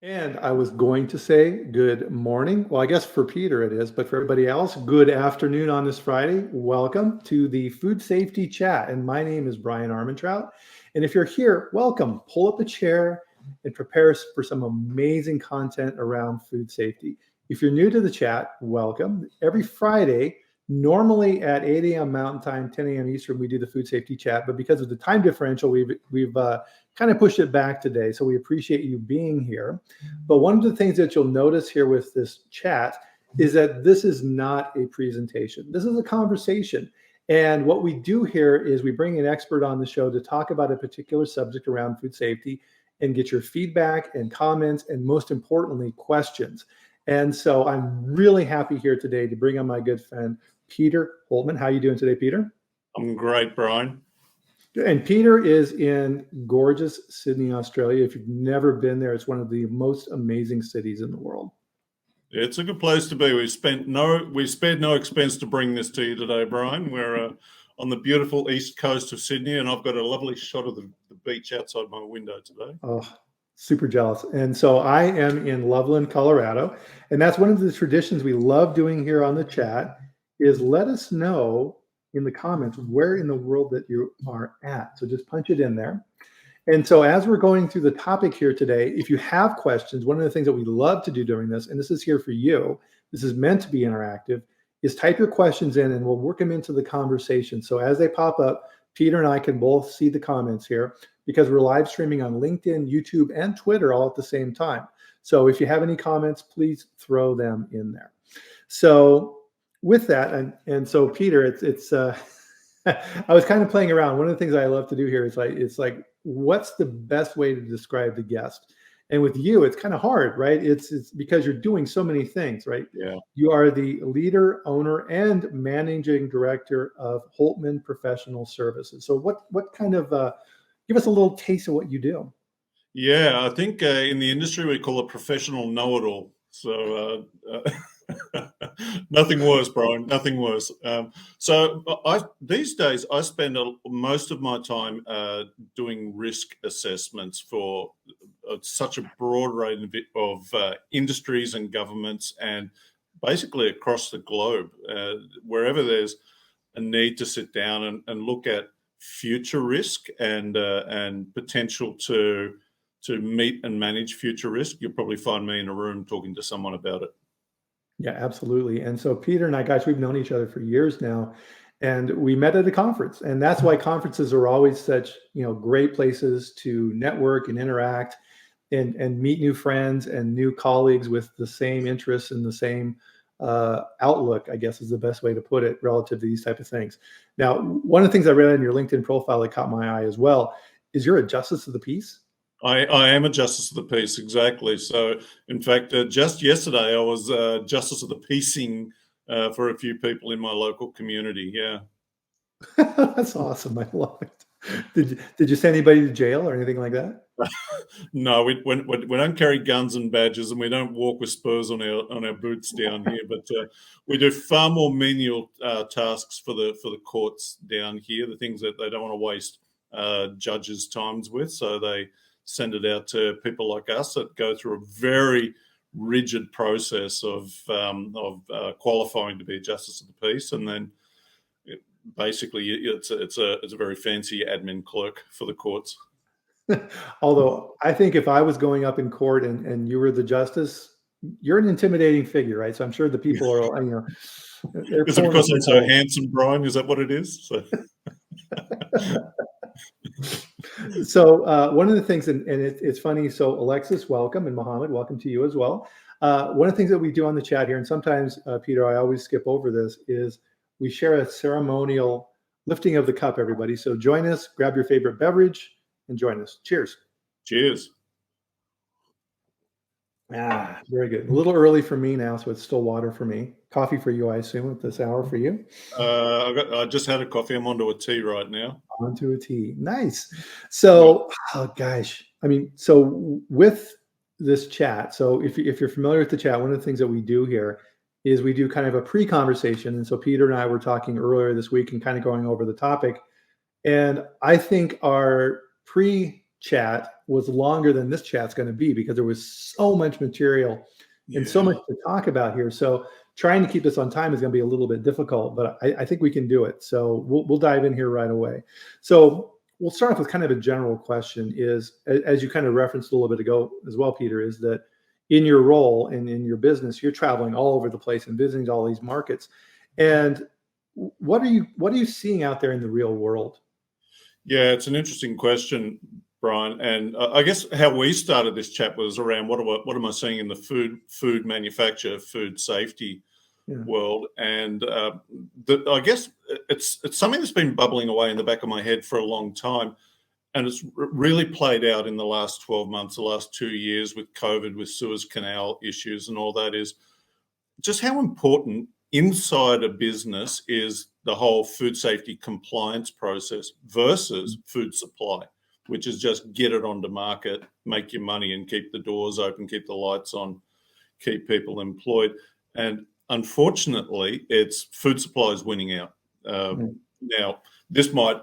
And I was going to say good morning. Well, I guess for Peter it is, but for everybody else, good afternoon on this Friday. Welcome to the Food Safety Chat. And my name is Bryan Armentrout. And if you're here, welcome. Pull up a chair and prepare us for some amazing content around food safety. If you're new to the chat, welcome. Every Friday, normally at 8 a.m. Mountain Time, 10 a.m. Eastern, we do the Food Safety Chat. But because of the time differential, we've kind of pushed it back today. So we appreciate you being here. But one of the things that you'll notice here with this chat is that this is not a presentation. This is a conversation. And what we do here is we bring an expert on the show to talk about a particular subject around food safety and get your feedback and comments and, most importantly, questions. And so I'm really happy here today to bring on my good friend, Peter Holtmann. How are you doing today, Peter? I'm great, Bryan. And Peter is in gorgeous Sydney, Australia. If you've never been there, it's one of the most amazing cities in the world. It's a good place to be. We spared no expense to bring this to you today, Bryan. We're on the beautiful east coast of Sydney, and I've got a lovely shot of the beach outside my window today. Oh, super jealous. And so I am in Loveland, Colorado, and that's one of the traditions we love doing here on the chat is let us know in the comments where in the world that you are at. So just punch it in there. And so as we're going through the topic here today, if you have questions, one of the things that we love to do during this, and this is here for you, this is meant to be interactive, is type your questions in and we'll work them into the conversation. So as they pop up, Peter and I can both see the comments here because we're live streaming on LinkedIn, YouTube, and Twitter all at the same time. So if you have any comments, please throw them in there. So with that, and so Peter, it's I was kind of playing around. One of the things I love to do here is it's like, what's the best way to describe the guest? And with you, it's kind of hard, right? It's because you're doing so many things, right? Yeah. You are the leader, owner, and managing director of Holtmann Professional Services. So what kind of give us a little taste of what you do? Yeah, I think in the industry we call it professional know-it-all. So nothing worse, Bryan. Nothing worse. So these days I spend most of my time doing risk assessments for such a broad range of industries and governments, and basically across the globe, wherever there's a need to sit down and look at future risk and potential to meet and manage future risk. You'll probably find me in a room talking to someone about it. Yeah, absolutely. And so Peter and I, guys, we've known each other for years now, and we met at a conference. And that's why conferences are always such, great places to network and interact and meet new friends and new colleagues with the same interests and the same outlook, I guess is the best way to put it relative to these type of things. Now, one of the things I read on your LinkedIn profile that caught my eye as well is you're a justice of the peace. I am a justice of the peace, exactly. So, in fact, just yesterday I was justice of the peacing for a few people in my local community. Yeah. That's awesome. I love it. Did you send anybody to jail or anything like that? No, we don't carry guns and badges, and we don't walk with spurs on our boots down here. But we do far more menial tasks for the courts down here, the things that they don't want to waste judges' times with. So they send it out to people like us that go through a very rigid process of qualifying to be a justice of the peace, and then basically it's a very fancy admin clerk for the courts. Although I think if I was going up in court and you were the justice, you're an intimidating figure, right? So I'm sure the people are, Is it because I'm so handsome, Bryan? Is that what it is? So one of the things, and it's funny, so Alexis, welcome, and Mohammed, welcome to you as well. One of the things that we do on the chat here, and sometimes, Peter, I always skip over this, is we share a ceremonial lifting of the cup, everybody. So join us, grab your favorite beverage, and join us. Cheers. Cheers. Very good. A little early for me now, so it's still water for me. Coffee for you, I assume, at this hour for you. I just had a coffee. I'm onto a tea right now. Onto a tea. Nice. So, oh gosh, so with this chat, so if you're familiar with the chat, one of the things that we do here is we do kind of a pre-conversation. And so Peter and I were talking earlier this week and kind of going over the topic. And I think our chat was longer than this chat's going to be because there was so much material and so much to talk about here. So trying to keep this on time is going to be a little bit difficult, but I think we can do it. So we'll dive in here right away. So we'll start off with kind of a general question is, as you kind of referenced a little bit ago as well, Peter, is that in your role and in your business, you're traveling all over the place and visiting all these markets. And what are you seeing out there in the real world? Yeah, it's an interesting question, Brian. And I guess how we started this chat was around what am I seeing in the food manufacture, food safety world, and I guess it's something that's been bubbling away in the back of my head for a long time, and it's really played out in the last 12 months, the last 2 years with COVID, with Suez Canal issues and all that, is just how important inside a business is the whole food safety compliance process versus food supply, which is just get it onto market, make your money and keep the doors open, keep the lights on, keep people employed. And unfortunately, it's food supply is winning out. Now, this might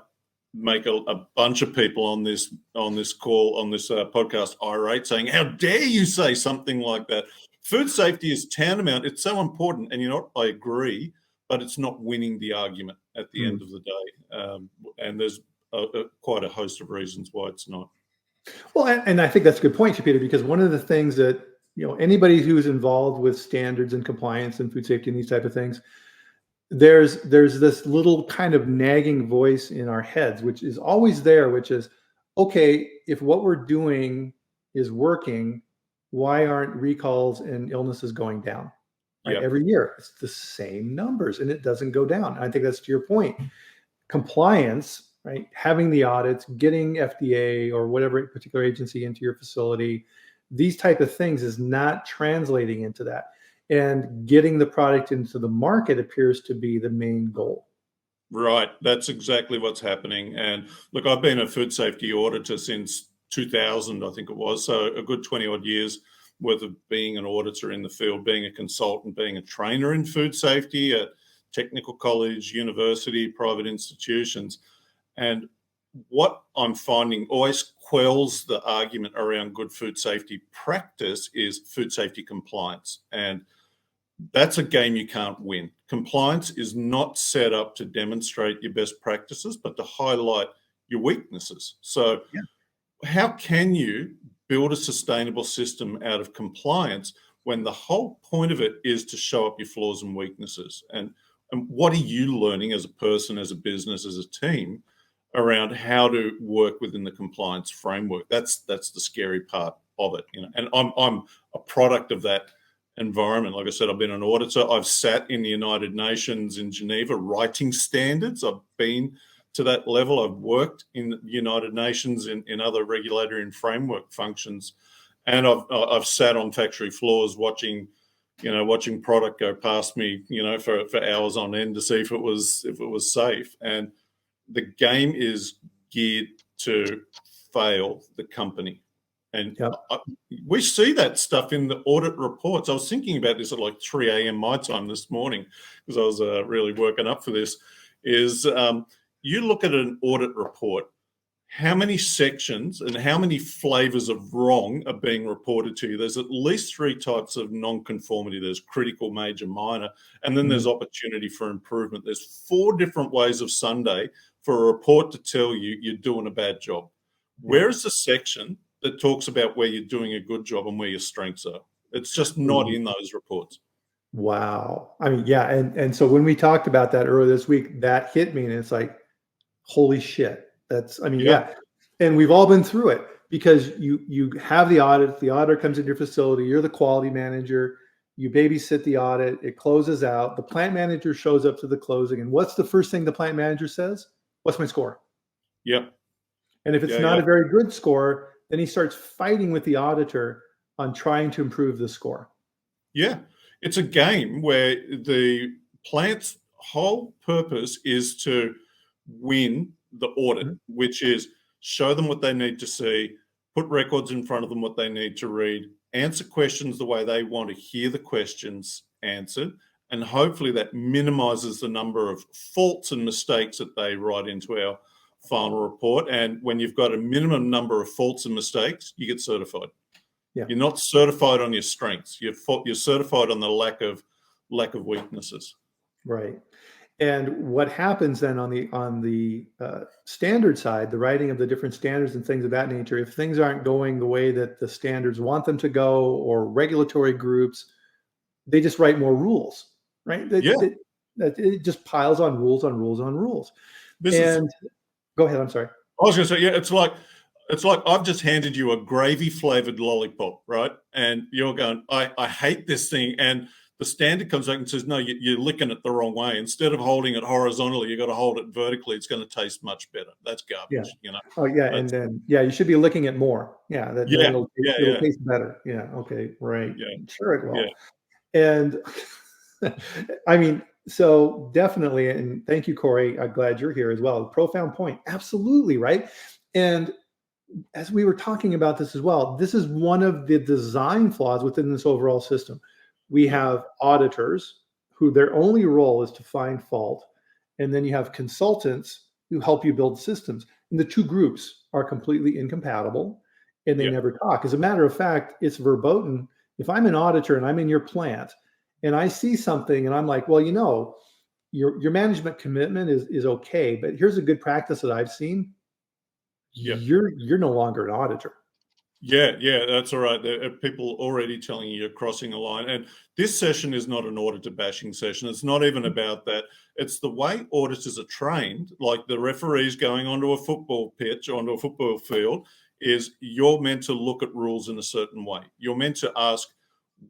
make a bunch of people on this call, on this podcast irate, saying, how dare you say something like that? Food safety is tantamount. It's so important. And, I agree, but it's not winning the argument at the end of the day. And there's quite a host of reasons why it's not. Well, and I think that's a good point, Peter, because one of the things that, anybody who's involved with standards and compliance and food safety and these type of things, there's this little kind of nagging voice in our heads, which is always there, which is, okay, if what we're doing is working, why aren't recalls and illnesses going down? Right? Yep. Every year, it's the same numbers and it doesn't go down. And I think that's to your point. Compliance, right? Having the audits, getting FDA or whatever particular agency into your facility, these type of things is not translating into that. And getting the product into the market appears to be the main goal. Right. That's exactly what's happening. And look, I've been a food safety auditor since 2000, I think it was. So a good 20 odd years worth of being an auditor in the field, being a consultant, being a trainer in food safety at technical college, university, private institutions. And what I'm finding always quells the argument around good food safety practice is food safety compliance. And that's a game you can't win. Compliance is not set up to demonstrate your best practices, but to highlight your weaknesses. So how can you build a sustainable system out of compliance when the whole point of it is to show up your flaws and weaknesses? And what are you learning as a person, as a business, as a team around how to work within the compliance framework? That's the scary part of it, And I'm a product of that environment. Like I said, I've been an auditor. I've sat in the United Nations in Geneva writing standards. I've been to that level. I've worked in the United Nations in other regulatory and framework functions, and I've sat on factory floors watching product go past me, for hours on end to see if it was safe. And the game is geared to fail the company. And we see that stuff in the audit reports. I was thinking about this at like 3 a.m. my time this morning because I was really working up for this, is you look at an audit report, how many sections and how many flavors of wrong are being reported to you? There's at least 3 types of non-conformity. There's critical, major, minor, and then there's opportunity for improvement. There's 4 different ways of Sunday for a report to tell you you're doing a bad job. Where is the section that talks about where you're doing a good job and where your strengths are? It's just not in those reports. Wow. I mean, yeah. And so when we talked about that earlier this week, that hit me and it's like, holy shit. And we've all been through it because you have the audit, the auditor comes into your facility, you're the quality manager, you babysit the audit, it closes out, the plant manager shows up to the closing. And what's the first thing the plant manager says? What's my score? Yep. And if it's not a very good score, then he starts fighting with the auditor on trying to improve the score. Yeah. It's a game where the plant's whole purpose is to win the audit, which is show them what they need to see, put records in front of them what they need to read, answer questions the way they want to hear the questions answered, and hopefully that minimizes the number of faults and mistakes that they write into our final report. And when you've got a minimum number of faults and mistakes, you get certified. Yeah. You're not certified on your strengths. You're certified on the lack of weaknesses. Right. And what happens then on the standard side, the writing of the different standards and things of that nature, if things aren't going the way that the standards want them to go, or regulatory groups, they just write more rules, right? It just piles on rules on rules on rules. Go ahead. I'm sorry. I was going to say, yeah, it's like I've just handed you a gravy flavored lollipop, right? And you're going, I hate this thing. And the standard comes out and says, no, you're licking it the wrong way. Instead of holding it horizontally, you've got to hold it vertically. It's going to taste much better. That's garbage, Yeah. Oh, yeah. And then, you should be licking it more. Yeah. It'll taste better. Yeah. Okay. Right. Yeah. Sure it will. Yeah. And I mean, so definitely, and thank you, Corey. I'm glad you're here as well. Profound point. Absolutely. Right. And as we were talking about this as well, this is one of the design flaws within this overall system. We have auditors who their only role is to find fault. And then you have consultants who help you build systems. And the two groups are completely incompatible and they never talk. As a matter of fact, it's verboten. If I'm an auditor and I'm in your plant and I see something and I'm like, well, your management commitment is okay, but here's a good practice that I've seen. Yeah. You're no longer an auditor. Yeah, that's all right. There are people already telling you you're crossing a line. And this session is not an auditor bashing session. It's not even about that. It's the way auditors are trained, like the referees going onto a football pitch, onto a football field, is you're meant to look at rules in a certain way. You're meant to ask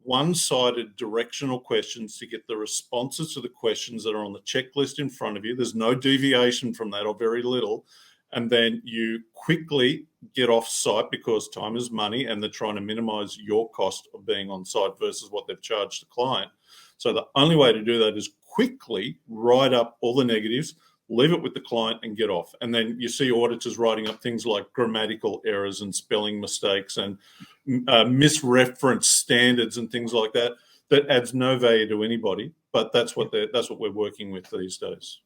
one-sided directional questions to get the responses to the questions that are on the checklist in front of you. There's no deviation from that, or very little. And then you quickly get off site because time is money and they're trying to minimize your cost of being on site versus what they've charged the client. So the only way to do that is quickly write up all the negatives, leave it with the client and get off. And then you see auditors writing up things like grammatical errors and spelling mistakes and misreference standards and things like that. That adds no value to anybody, but that's what we're working with these days,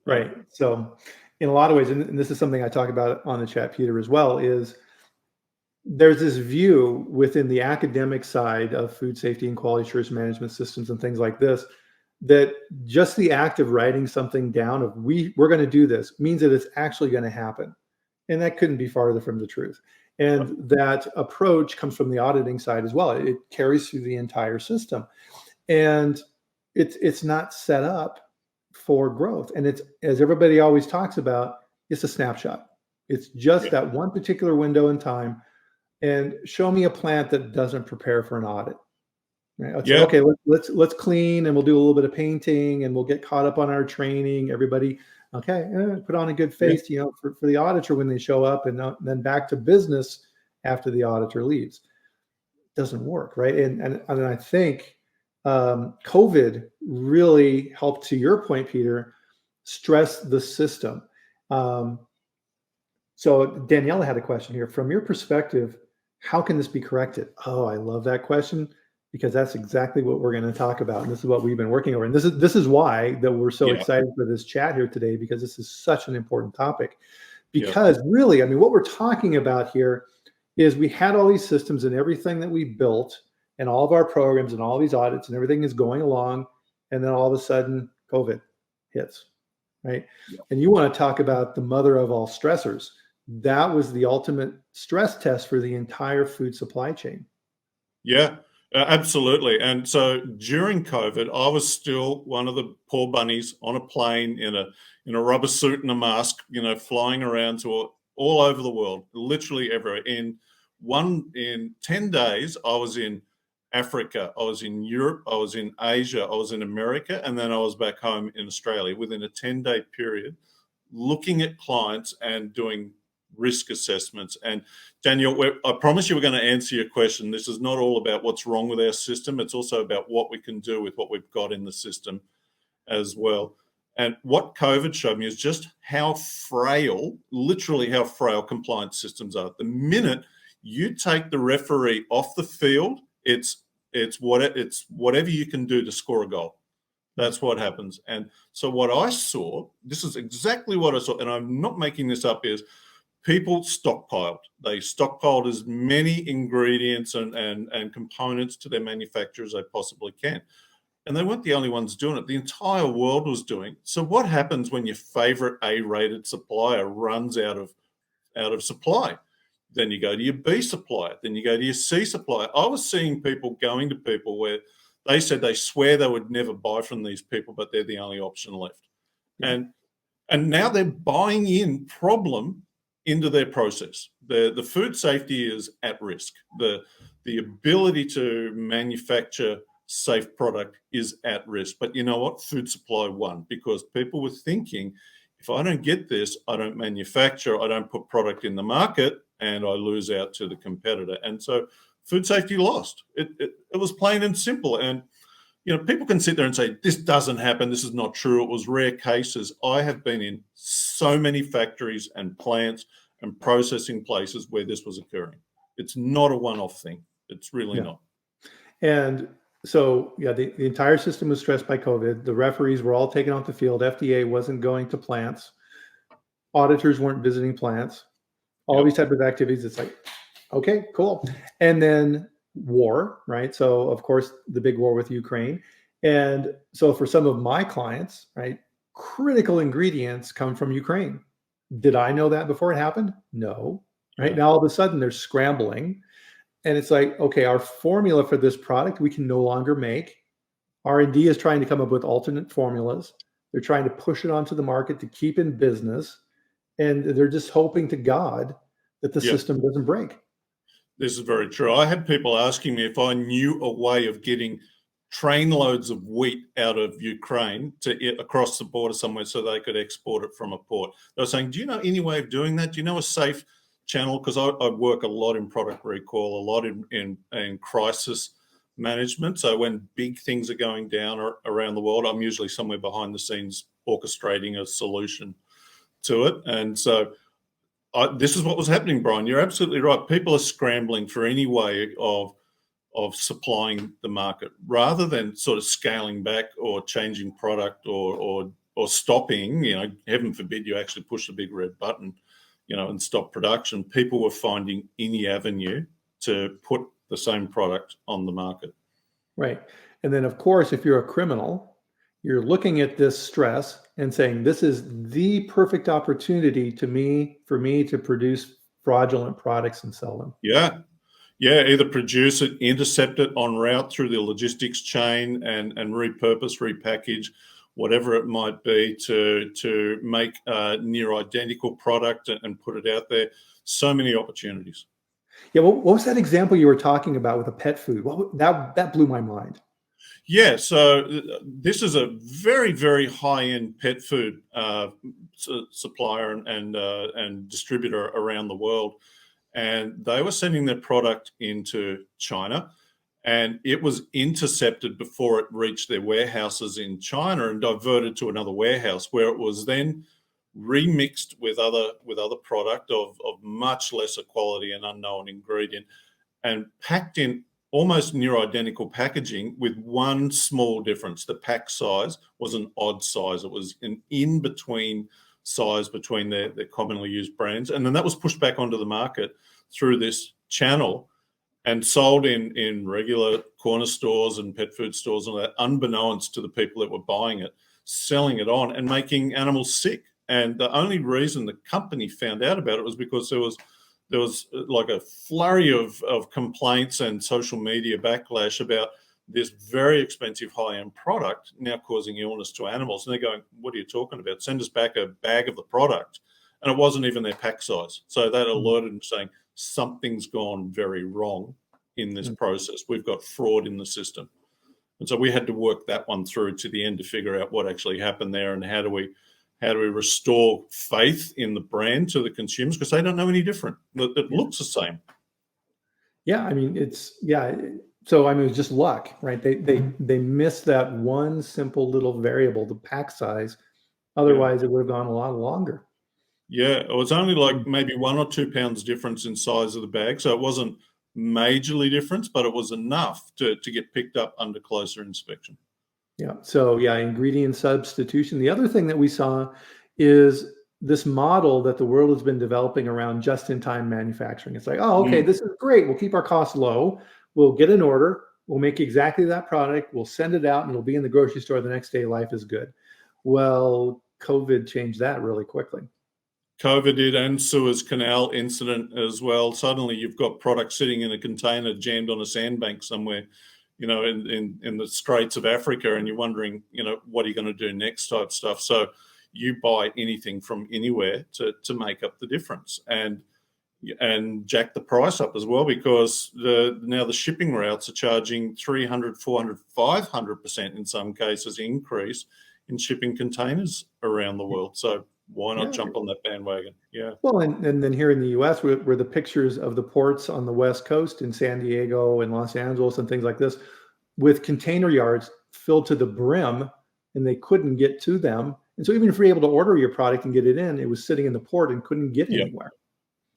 Right. So in a lot of ways, and this is something I talk about on the chat, Peter, as well, is there's this view within the academic side of food safety and quality assurance management systems and things like this, that just the act of writing something down of we're going to do this means that it's actually going to happen. And that couldn't be farther from the truth. And that approach comes from the auditing side as well. It carries through the entire system. And it's not set up for growth. And it's, as everybody always talks about, it's a snapshot. It's just that one particular window in time. And show me a plant that doesn't prepare for an audit. Right? Okay, let's clean and we'll do a little bit of painting and we'll get caught up on our training. Everybody, okay, put on a good face, for the auditor when they show up, and then back to business after the auditor leaves. Doesn't work, right? And I think COVID really helped, to your point, Peter, stress the system. So Daniela had a question here. From your perspective, how can this be corrected? Oh, I love that question, because that's exactly what we're going to talk about. And this is what we've been working over. And this is why that we're so excited for this chat here today, because this is such an important topic. Because really, I mean, what we're talking about here is we had all these systems and everything that we built and all of our programs and all these audits and everything is going along. And then all of a sudden, COVID hits, right? And you want to talk about the mother of all stressors. That was the ultimate stress test for the entire food supply chain. Yeah, absolutely. And so during COVID, I was still one of the poor bunnies on a plane in a rubber suit and a mask, flying around to all over the world, literally everywhere. In 10 days, I was in Africa, I was in Europe, I was in Asia, I was in America, and then I was back home in Australia within a 10-day period, looking at clients and doing risk assessments. And Daniel, I promise you we're going to answer your question. This is not all about what's wrong with our system. It's also about what we can do with what we've got in the system as well. And what COVID showed me is just how frail, literally how frail compliance systems are. The minute you take the referee off the field, it's whatever you can do to score a goal. That's what happens. And so what I saw, this is exactly what I saw, and I'm not making this up, is people stockpiled. They stockpiled as many ingredients and components to their manufacture as they possibly can. And they weren't the only ones doing it. The entire world was doing it. So what happens when your favorite A-rated supplier runs out of supply? Then you go to your B supplier. Then you go to your C supplier. I was seeing people going to people where they said they swear they would never buy from these people, but they're the only option left. Yeah. And now they're buying in problem into their process. The food safety is at risk. The ability to manufacture safe product is at risk. But you know what? Food supply won, because people were thinking, if I don't get this, I don't manufacture, I don't put product in the market, and I lose out to the competitor. And so food safety lost. It was plain and simple. And people can sit there and say, this doesn't happen, this is not true, it was rare cases. I have been in so many factories and plants and processing places where this was occurring. It's not a one-off thing. It's really not. And so, the entire system was stressed by COVID. The referees were all taken off the field. FDA wasn't going to plants. Auditors weren't visiting plants. All these type of activities. It's like, okay, cool. And then war, right? So, of course, the big war with Ukraine. And so for some of my clients, right, critical ingredients come from Ukraine. Did I know that before it happened? No. Right. Now, all of a sudden, they're scrambling. And it's like, okay, our formula for this product, we can no longer make. R&D is trying to come up with alternate formulas. They're trying to push it onto the market to keep in business. And they're just hoping to God that the system doesn't break. This is very true. I had people asking me if I knew a way of getting train loads of wheat out of Ukraine to across the border somewhere so they could export it from a port. They were saying, do you know any way of doing that? Do you know a safe channel? Because I work a lot in product recall, a lot in crisis management. So when big things are going down around the world, I'm usually somewhere behind the scenes orchestrating a solution to it. And so this is what was happening, Brian. You're absolutely right. People are scrambling for any way of supplying the market rather than sort of scaling back or changing product or stopping. Heaven forbid you actually push the big red button, and stop production. People were finding any avenue to put the same product on the market. Right. And then, of course, if you're a criminal, you're looking at this stress and saying, this is the perfect opportunity for me to produce fraudulent products and sell them. Yeah. Either produce it, intercept it en route through the logistics chain and repurpose, repackage, whatever it might be to make a near identical product and put it out there. So many opportunities. Yeah. What was that example you were talking about with the pet food? That blew my mind. Yeah, so this is a very, very high-end pet food supplier and distributor around the world, and they were sending their product into China, and it was intercepted before it reached their warehouses in China and diverted to another warehouse where it was then remixed with other product of much lesser quality and unknown ingredient and packed in almost near identical packaging with one small difference. The pack size was an odd size. It was an in-between size between their commonly used brands. And then that was pushed back onto the market through this channel and sold in regular corner stores and pet food stores and that, unbeknownst to the people that were buying it, selling it on and making animals sick. And the only reason the company found out about it was because there was like a flurry of complaints and social media backlash about this very expensive high-end product now causing illness to animals. And they're going, what are you talking about? Send us back a bag of the product. And it wasn't even their pack size. So that alerted them saying, something's gone very wrong in this process. We've got fraud in the system. And so we had to work that one through to the end to figure out what actually happened there and how do we restore faith in the brand to the consumers, because they don't know any different. It looks the same. Yeah, I mean, so I mean, it was just luck, right? They missed that one simple little variable, the pack size. Otherwise, it would have gone a lot longer. Yeah, it was only like maybe 1 or 2 pounds difference in size of the bag, so it wasn't majorly different, but it was enough to get picked up under closer inspection. Yeah. So yeah, ingredient substitution. The other thing that we saw is this model that the world has been developing around just-in-time manufacturing. It's like, oh, okay, Mm. this is great. We'll keep our costs low. We'll get an order. We'll make exactly that product. We'll send it out and it'll be in the grocery store the next day. Life is good. Well, COVID changed that really quickly. COVID did, and Suez Canal incident as well. Suddenly, you've got product sitting in a container jammed on a sandbank somewhere, in the Straits of Africa, and you're wondering, what are you going to do next type stuff. So you buy anything from anywhere to make up the difference and jack the price up as well, because now the shipping routes are charging 300, 400, 500% in some cases increase in shipping containers around the world. So why not Yeah. jump on that bandwagon? Yeah. Well, and then here in the US, where the pictures of the ports on the West Coast in San Diego and Los Angeles and things like this, with container yards filled to the brim, and they couldn't get to them. And so even if you're able to order your product and get it in, it was sitting in the port and couldn't get Yeah, anywhere.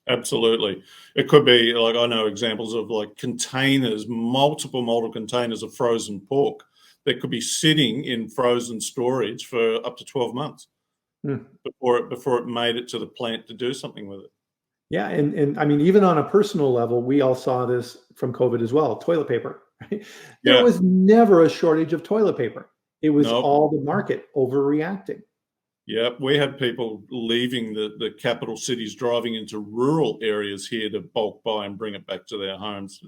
absolutely. It could be like, I know examples of like containers, multiple containers of frozen pork that could be sitting in frozen storage for up to 12 months Hmm. before it made it to the plant to do something with it. Yeah, and I mean, even on a personal level, we all saw this from COVID as well. Toilet paper, right? There Yeah. was never a shortage of toilet paper. It was No. all the market overreacting. Yeah, we had people leaving the capital cities, driving into rural areas here to bulk buy and bring it back to their homes.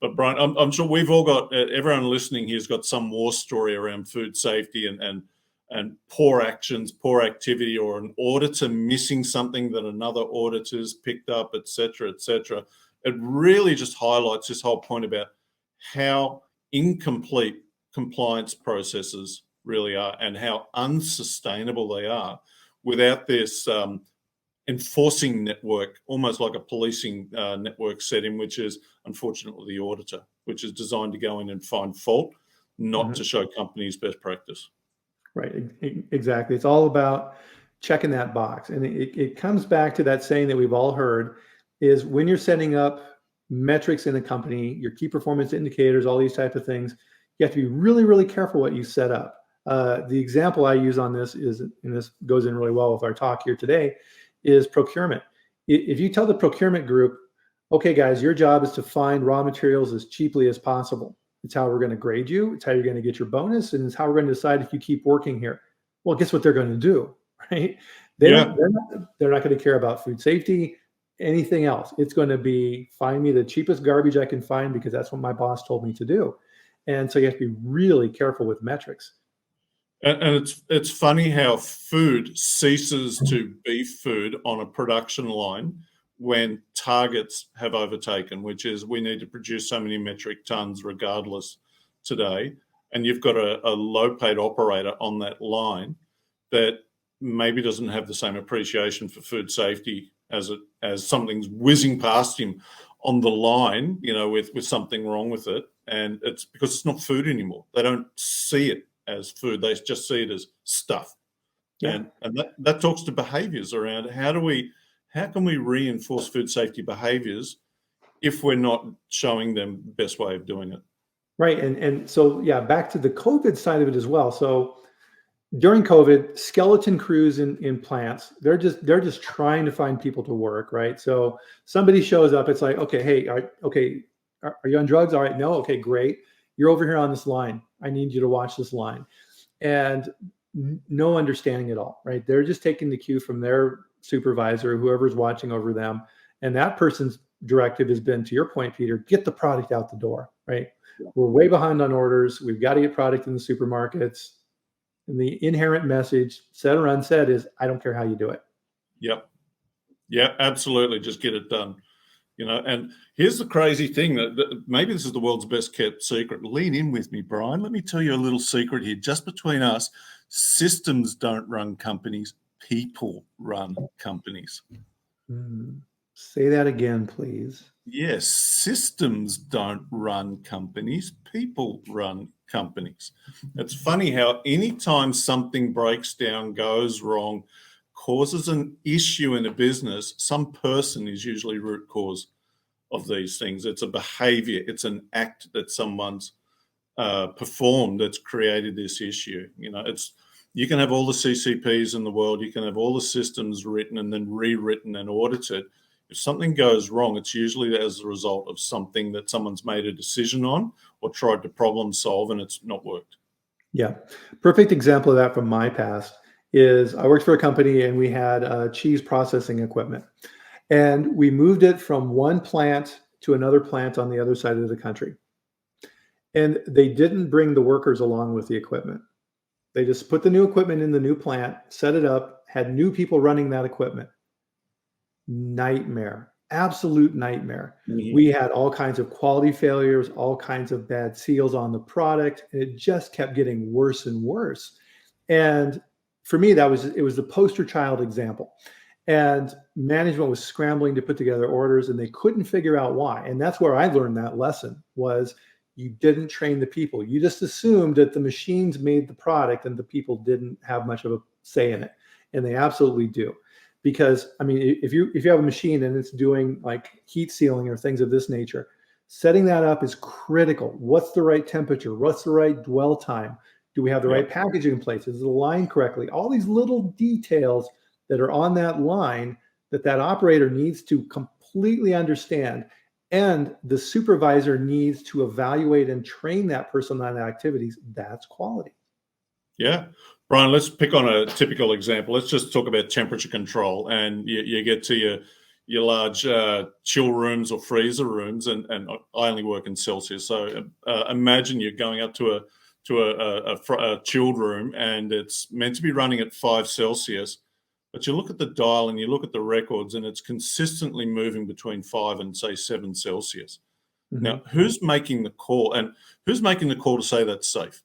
But Brian, I'm sure we've all got, everyone listening here's got some war story around food safety and poor actions, poor activity, or an auditor missing something that another auditor's picked up, et cetera, et cetera. It really just highlights this whole point about how incomplete compliance processes really are and how unsustainable they are without this enforcing network, almost like a policing network setting, which is unfortunately the auditor, which is designed to go in and find fault, not Mhm. to show companies best practice. Right, exactly. It's all about checking that box. And it comes back to that saying that we've all heard is when you're setting up metrics in a company, your key performance indicators, all these type of things, you have to be really, really careful what you set up. The example I use on this is, and this goes in really well with our talk here today, is procurement. If you tell the procurement group, okay, guys, your job is to find raw materials as cheaply as possible. It's how we're going to grade you. It's how you're going to get your bonus, and it's how we're going to decide if you keep working here. Well, guess what they're going to do, right? They Yeah. don't. They're not going to care about food safety, anything else. It's going to be find me the cheapest garbage I can find because that's what my boss told me to do. And so you have to be really careful with metrics. And it's funny how food ceases to be food on a production line when targets have overtaken, which is we need to produce so many metric tons regardless today. And you've got a low paid operator on that line that maybe doesn't have the same appreciation for food safety as something's whizzing past him on the line, with something wrong with it. And it's because it's not food anymore. They don't see it as food. They just see it as stuff. Yeah. And that talks to behaviors around how can we reinforce food safety behaviors if we're not showing them the best way of doing it. Right. And so yeah, back to the COVID side of it as well. So during COVID, skeleton crews in plants, they're just trying to find people to work, right? So somebody shows up, it's like, okay, hey, are you on drugs? All right, no, okay, great. You're over here on this line. I need you to watch this line. And no understanding at all, right? They're just taking the cue from their supervisor, whoever's watching over them. And that person's directive has been, to your point, Peter, get the product out the door, right? We're way behind on orders. We've got to get product in the supermarkets. And the inherent message, said or unsaid, is I don't care how you do it. Yep. Yeah, absolutely. Just get it done. And here's the crazy thing that maybe this is the world's best kept secret. Lean in with me, Brian. Let me tell you a little secret here, just between us. Systems don't run companies. People run companies. Say that again, please. Yes, systems don't run companies. People run companies. It's funny how anytime something breaks down, goes wrong, causes an issue in a business, some person is usually root cause of these things. It's a behavior, it's an act that someone's performed that's created this issue. You can have all the CCPs in the world, you can have all the systems written and then rewritten and audited. If something goes wrong, it's usually as a result of something that someone's made a decision on or tried to problem solve and it's not worked. Yeah. Perfect example of that from my past is I worked for a company and we had cheese processing equipment. And we moved it from one plant to another plant on the other side of the country. And they didn't bring the workers along with the equipment. They just put the new equipment in the new plant, set it up, had new people running that equipment. Nightmare, absolute nightmare. Mhm. We had all kinds of quality failures, all kinds of bad seals on the product, and it just kept getting worse and worse. And for me, it was the poster child example. And management was scrambling to put together orders and they couldn't figure out why. And that's where I learned that lesson was you didn't train the people. You just assumed that the machines made the product and the people didn't have much of a say in it. And they absolutely do. Because I mean, if you have a machine and it's doing like heat sealing or things of this nature, setting that up is critical. What's the right temperature? What's the right dwell time? Do we have the right packaging in place? Is it aligned correctly? All these little details that are on that line that operator needs to completely understand. And the supervisor needs to evaluate and train that person on activities. That's quality. Yeah. Bryan, let's pick on a typical example. Let's just talk about temperature control. And you get to your large chill rooms or freezer rooms, and I only work in Celsius. So imagine you're going up to a chilled room and it's meant to be running at 5 Celsius. But you look at the dial and you look at the records and it's consistently moving between 5 and say 7 Celsius. Mm-hmm. Now, who's making the call? And who's making the call to say that's safe?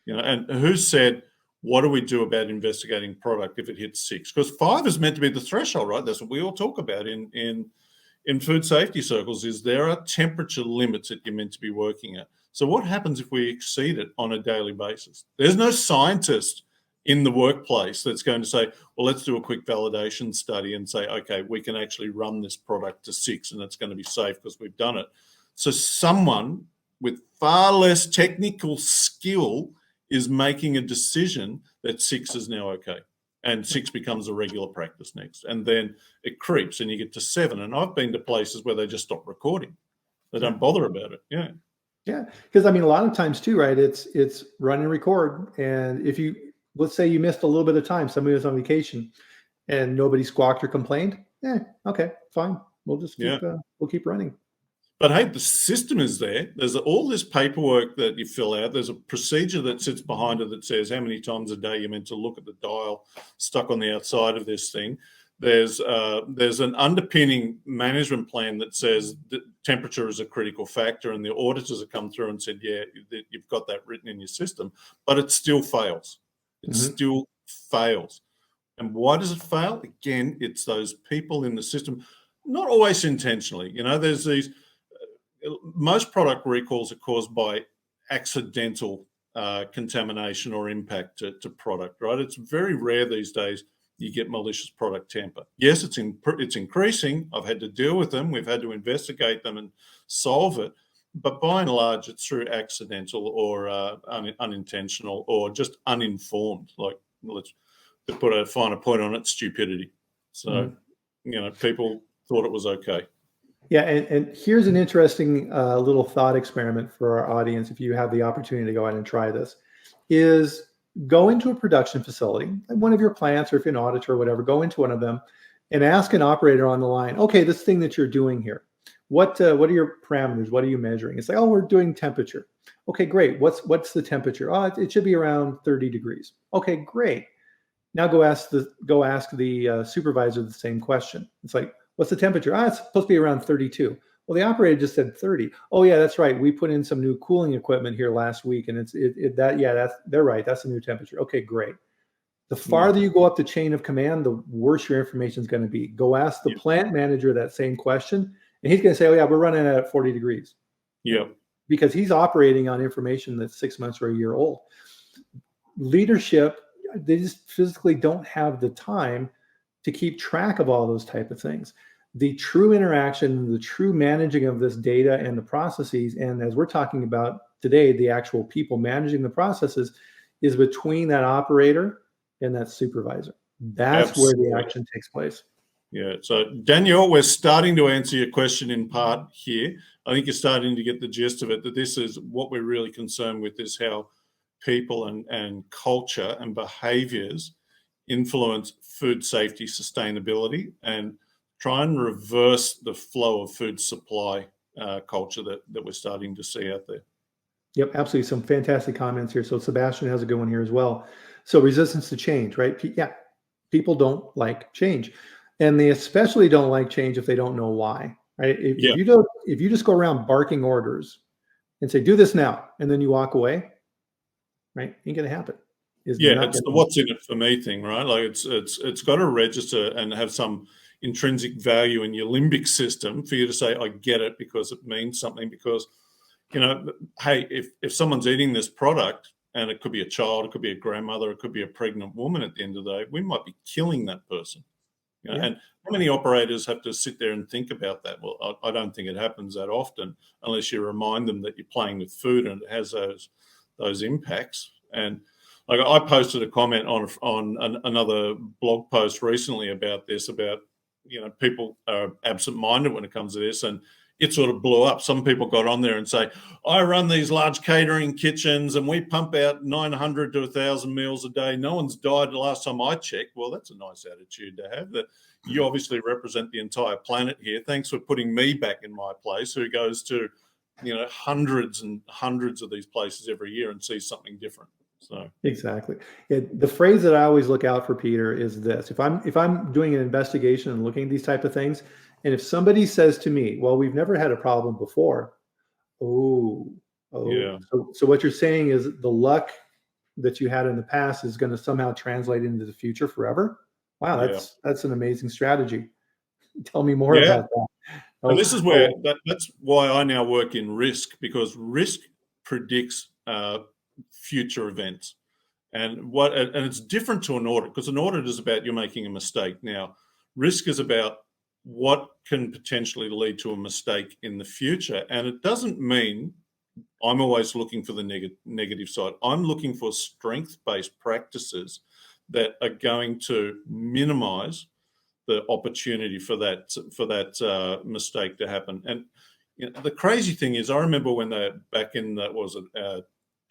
And who said, what do we do about investigating product if it hits 6? Because 5 is meant to be the threshold, right? That's what we all talk about in food safety circles is there are temperature limits that you're meant to be working at. So what happens if we exceed it on a daily basis? There's no scientist in the workplace that's going to say, well, let's do a quick validation study and say, okay, we can actually run this product to 6 and it's going to be safe because we've done it. So someone with far less technical skill is making a decision that 6 is now okay. And 6 becomes a regular practice next. And then it creeps and you get to 7. And I've been to places where they just stop recording. They don't bother about it. Yeah. Yeah. Because I mean, a lot of times too, right? It's run and record. And if let's say you missed a little bit of time, somebody was on vacation and nobody squawked or complained. Okay, fine. We'll just keep running. But hey, the system is there. There's all this paperwork that you fill out. There's a procedure that sits behind it that says how many times a day you're meant to look at the dial stuck on the outside of this thing. There's an underpinning management plan that says that temperature is a critical factor, and the auditors have come through and said, yeah, you've got that written in your system, but it still fails. It still fails. And why does it fail? Again, it's those people in the system, not always intentionally. There's these, most product recalls are caused by accidental contamination or impact to product, right? It's very rare these days you get malicious product tamper. Yes, it's increasing. I've had to deal with them. We've had to investigate them and solve it. But by and large, it's through accidental or unintentional or just uninformed. Like, to put a finer point on it, stupidity. So, people thought it was okay. Yeah, and here's an interesting little thought experiment for our audience. If you have the opportunity to go out and try this, is go into a production facility, one of your plants, or if you're an auditor or whatever, go into one of them and ask an operator on the line, okay, this thing that you're doing here, what are your parameters? What are you measuring? It's like, oh, we're doing temperature. Okay, great. What's the temperature? Oh, it should be around 30 degrees. Okay, great. Now go ask the supervisor the same question. It's like, what's the temperature? It's supposed to be around 32. Well, the operator just said 30. Oh yeah, that's right. We put in some new cooling equipment here last week, and they're right. That's the new temperature. Okay, great. The farther you go up the chain of command, the worse your information is going to be. Go ask the plant manager that same question, and he's going to say, oh yeah, we're running at 40 degrees. Yeah. Because he's operating on information that's 6 months or a year old. Leadership, they just physically don't have the time to keep track of all those type of things. The true interaction, the true managing of this data and the processes, and as we're talking about today, the actual people managing the processes is between that operator and that supervisor. That's Absolutely. where the action takes place. Yeah. So Danielle, we're starting to answer your question in part here. I think you're starting to get the gist of it, that this is what we're really concerned with, is how people and culture and behaviors influence food safety, sustainability, and try and reverse the flow of food supply culture that we're starting to see out there. Yep, absolutely. Some fantastic comments here. So Sebastian has a good one here as well. So resistance to change, right? Yeah, people don't like change, and they especially don't like change if they don't know why, right? Yeah. If you just go around barking orders and say, do this now, and then you walk away, right? Ain't gonna happen. Yeah, it's the what's in it for me thing, right? Like it's got to register and have some intrinsic value in your limbic system for you to say, I get it, because it means something. Because, hey, if someone's eating this product, and it could be a child, it could be a grandmother, it could be a pregnant woman at the end of the day, we might be killing that person. Yeah. And how many operators have to sit there and think about that? Well, I don't think it happens that often, unless you remind them that you're playing with food and it has those impacts. And like, I posted a comment on another blog post recently about this, about people are absent-minded when it comes to this, and it sort of blew up. Some people got on there and say, I run these large catering kitchens and we pump out 900 to 1,000 meals a day. No one's died the last time I checked. Well, that's a nice attitude to have, that you obviously represent the entire planet here. Thanks for putting me back in my place, who goes to hundreds and hundreds of these places every year and sees something different. So Exactly. The phrase that I always look out for, Peter, is this: if I'm doing an investigation and looking at these type of things, and if somebody says to me, "Well, we've never had a problem before," oh, yeah, so what you're saying is the luck that you had in the past is going to somehow translate into the future forever. Wow, yeah, that's an amazing strategy. Tell me more yeah. about that. And Oh, this is where that's why I now work in risk, because risk predicts future events. And it's different to an audit, because an audit is about you making a mistake. Now, risk is about what can potentially lead to a mistake in the future. And it doesn't mean I'm always looking for the negative side. I'm looking for strength-based practices that are going to minimize the opportunity for that mistake to happen. And the crazy thing is, I remember when they, back in that, was it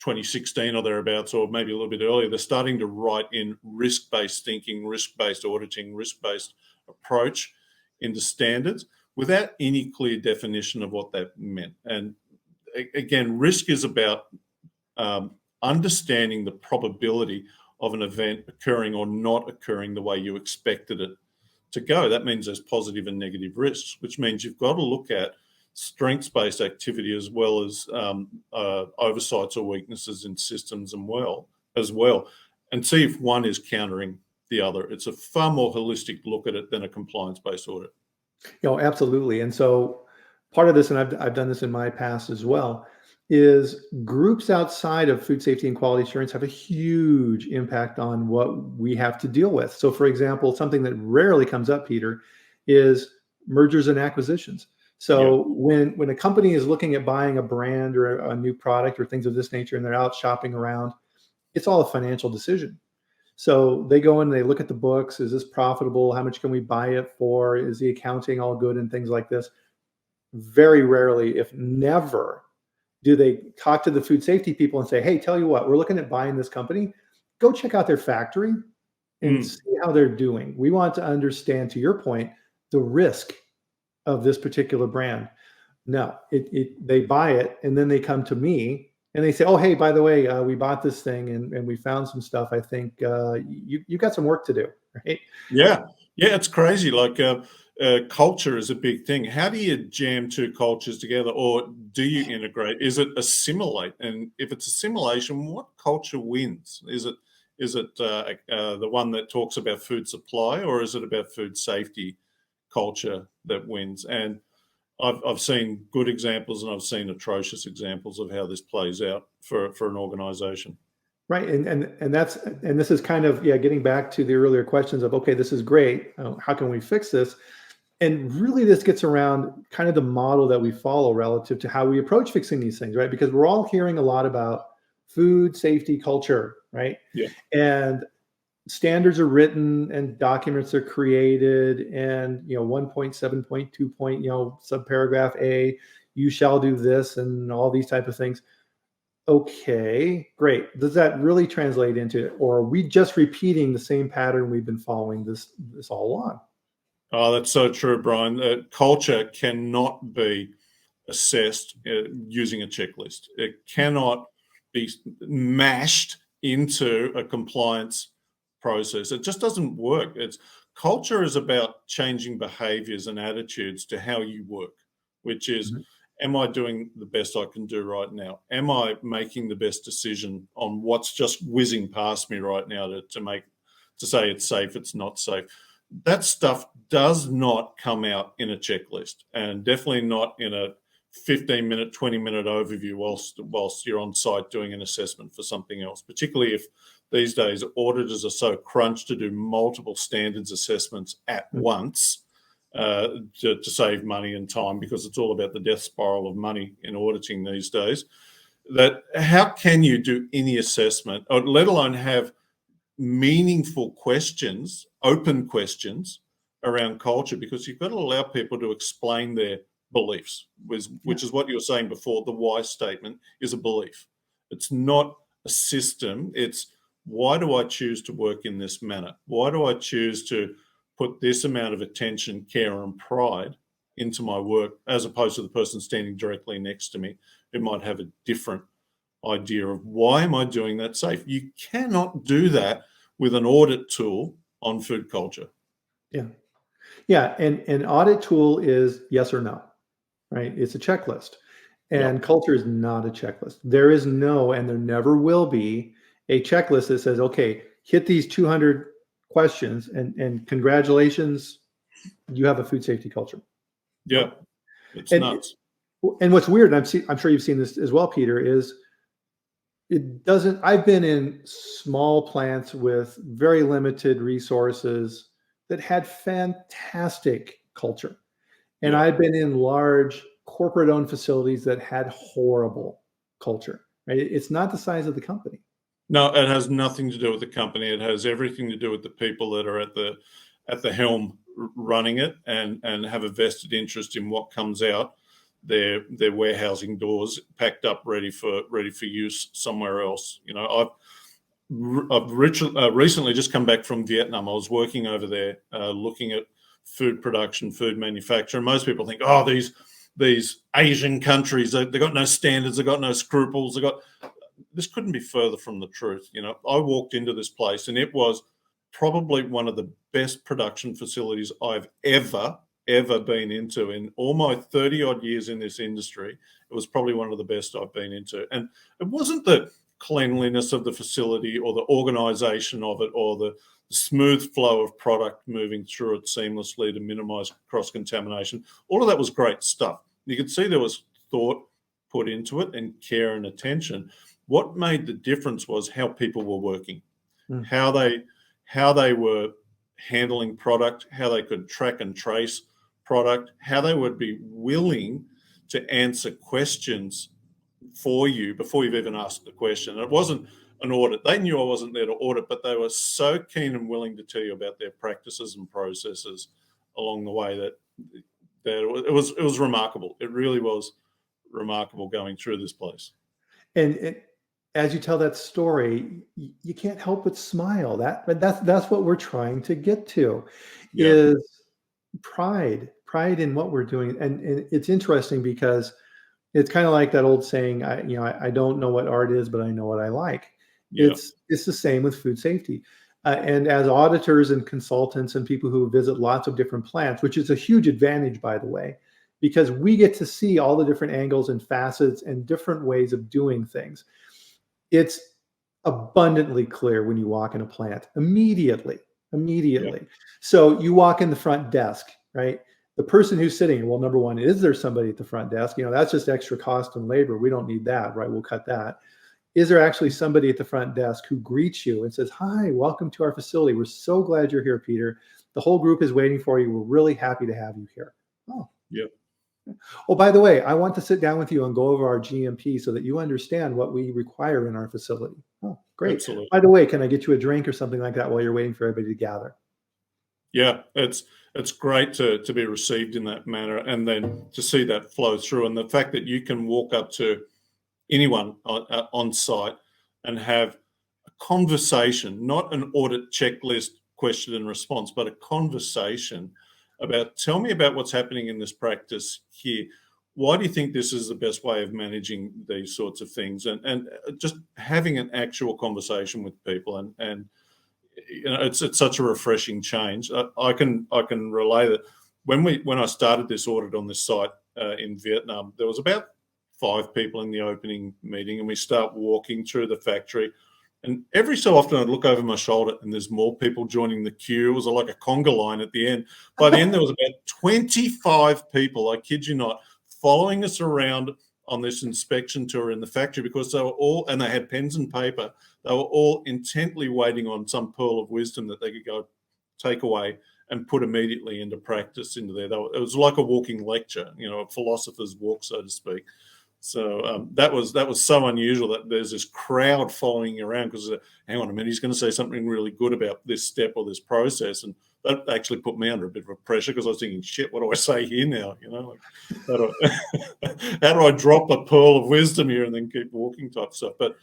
2016 or thereabouts, or maybe a little bit earlier, they're starting to write in risk-based thinking, risk-based auditing, risk-based approach into standards, without any clear definition of what that meant. And again, risk is about understanding the probability of an event occurring or not occurring the way you expected it to go. That means there's positive and negative risks, which means you've got to look at strengths-based activity as well as oversights or weaknesses in systems as well, and see if one is countering the other. It's a far more holistic look at it than a compliance-based audit. Absolutely. And so part of this, and I've done this in my past as well, is groups outside of food safety and quality assurance have a huge impact on what we have to deal with. So, for example, something that rarely comes up, Peter, is mergers and acquisitions. So when a company is looking at buying a brand or a new product or things of this nature, and they're out shopping around, it's all a financial decision. So they go in, they look at the books. Is this profitable? How much can we buy it for? Is the accounting all good and things like this? Very rarely, if never, do they talk to the food safety people and say, hey, tell you what, we're looking at buying this company. Go check out their factory and see how they're doing. We want to understand, to your point, the risk of this particular brand. No, they buy it and then they come to me and they say, oh, hey, by the way, we bought this thing and we found some stuff. I think you got some work to do, right? Yeah, it's crazy. Like culture is a big thing. How do you jam two cultures together, or do you integrate? Is it assimilate? And if it's assimilation, what culture wins? Is it the one that talks about food supply, or is it about food safety culture that wins? And I've seen good examples and I've seen atrocious examples of how this plays out for an organization. Right. And this is kind of, getting back to the earlier questions of, okay, this is great. How can we fix this? And really this gets around kind of the model that we follow relative to how we approach fixing these things, right? Because we're all hearing a lot about food safety culture, right? Yeah. And standards are written and documents are created, and 1.7.2 subparagraph A, you shall do this, and all these type of things. Okay, great. Does that really translate into it, or are we just repeating the same pattern we've been following this all along? Oh, that's so true, Brian. Culture cannot be assessed using a checklist. It cannot be mashed into a compliance process. It just doesn't work. Culture is about changing behaviors and attitudes to how you work, which is, Mhm. am I doing the best I can do right now? Am I making the best decision on what's just whizzing past me right now to say it's safe, it's not safe? That stuff does not come out in a checklist, and definitely not in a 15-minute, 20-minute overview whilst you're on site doing an assessment for something else, particularly if these days auditors are so crunched to do multiple standards assessments at Mm. once to save money and time, because it's all about the death spiral of money in auditing these days. That how can you do any assessment, or let alone have meaningful questions, open questions around culture, because you've got to allow people to explain their beliefs, Yeah. which is what you were saying before. The why statement is a belief. It's not a system. It's, why do I choose to work in this manner? Why do I choose to put this amount of attention, care, and pride into my work, as opposed to the person standing directly next to me who might have a different idea of, why am I doing that safe? You cannot do that with an audit tool on food culture. Yeah. Yeah. And an audit tool is yes or no, right? It's a checklist. Yeah. And culture is not a checklist. There is no, and there never will be a checklist that says, okay, hit these 200 questions and congratulations, you have a food safety culture. Yeah. No. It's And nuts. and what's weird, and I'm sure you've seen this as well, Peter, is it doesn't. I've been in small plants with very limited resources that had fantastic culture. And Yeah. I've been in large corporate-owned facilities that had horrible culture, right? It's not the size of the company. No, it has nothing to do with the company. It has everything to do with the people that are at the helm running it, and have a vested interest in what comes out their warehousing doors, packed up, ready for use somewhere else. I've recently just come back from Vietnam. I was working over there, looking at food production, food manufacture. And most people think, oh, these Asian countries, they got no standards, they got no scruples, this couldn't be further from the truth. I walked into this place, and it was probably one of the best production facilities I've ever been into in all my 30 odd years in this industry. It was probably one of the best I've been into. And it wasn't the cleanliness of the facility or the organization of it or the smooth flow of product moving through it seamlessly to minimize cross contamination. All of that was great stuff. You could see there was thought put into it, and care and attention. What made the difference was how people were working, Mm. how they were handling product, how they could track and trace product, how they would be willing to answer questions for you before you've even asked the question. And it wasn't an audit. They knew I wasn't there to audit, but they were so keen and willing to tell you about their practices and processes along the way that it was remarkable. It really was remarkable going through this place. And as you tell that story, you can't help but smile. That's what we're trying to get to, Yeah. is pride in what we're doing. And it's interesting because it's kind of like that old saying, I don't know what art is, but I know what I like. Yeah. It's the same with food safety. And as auditors and consultants and people who visit lots of different plants, which is a huge advantage, by the way, because we get to see all the different angles and facets and different ways of doing things. It's abundantly clear when you walk in a plant immediately. Yeah. So you walk in the front desk, right? The person who's sitting, well, number one, is there somebody at the front desk? That's just extra cost and labor. We don't need that, right? We'll cut that. Is there actually somebody at the front desk who greets you and says, hi, welcome to our facility. We're so glad you're here, Peter. The whole group is waiting for you. We're really happy to have you here. Oh, Yeah. oh, by the way, I want to sit down with you and go over our GMP so that you understand what we require in our facility. Oh, great. Absolutely. By the way, can I get you a drink or something like that while you're waiting for everybody to gather? Yeah, it's great to be received in that manner, and then to see that flow through, and the fact that you can walk up to anyone on site and have a conversation, not an audit checklist question and response, but a conversation about, tell me about what's happening in this practice here. Why do you think this is the best way of managing these sorts of things? And just having an actual conversation with people, and it's such a refreshing change. I can relay that when I started this audit on this site in Vietnam, there was about 5 people in the opening meeting, and we start walking through the factory. And every so often I'd look over my shoulder and there's more people joining the queue. It was like a conga line at the end. By the end, there was about 25 people, I kid you not, following us around on this inspection tour in the factory, because they were all, and they had pens and paper, they were all intently waiting on some pearl of wisdom that they could go take away and put immediately into practice into there. It was like a walking lecture, a philosopher's walk, so to speak. So that was so unusual that there's this crowd following you around because, hang on a minute, he's going to say something really good about this step or this process. And that actually put me under a bit of a pressure, because I was thinking, shit, what do I say here now? How do I drop a pearl of wisdom here and then keep walking type stuff? But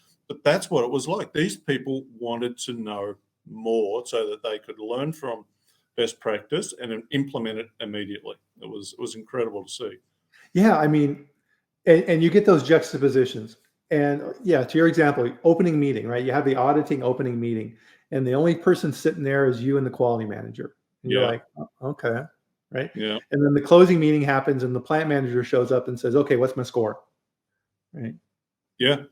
that's what it was like. These people wanted to know more so that they could learn from best practice and implement it immediately. It was incredible to see. Yeah, I mean, and you get those juxtapositions. And yeah, to your example, opening meeting, right? You have the auditing opening meeting, and the only person sitting there is you and the quality manager. And you're like, oh, okay, right? Yeah. And then the closing meeting happens, and the plant manager shows up and says, okay, what's my score? Right? Yeah,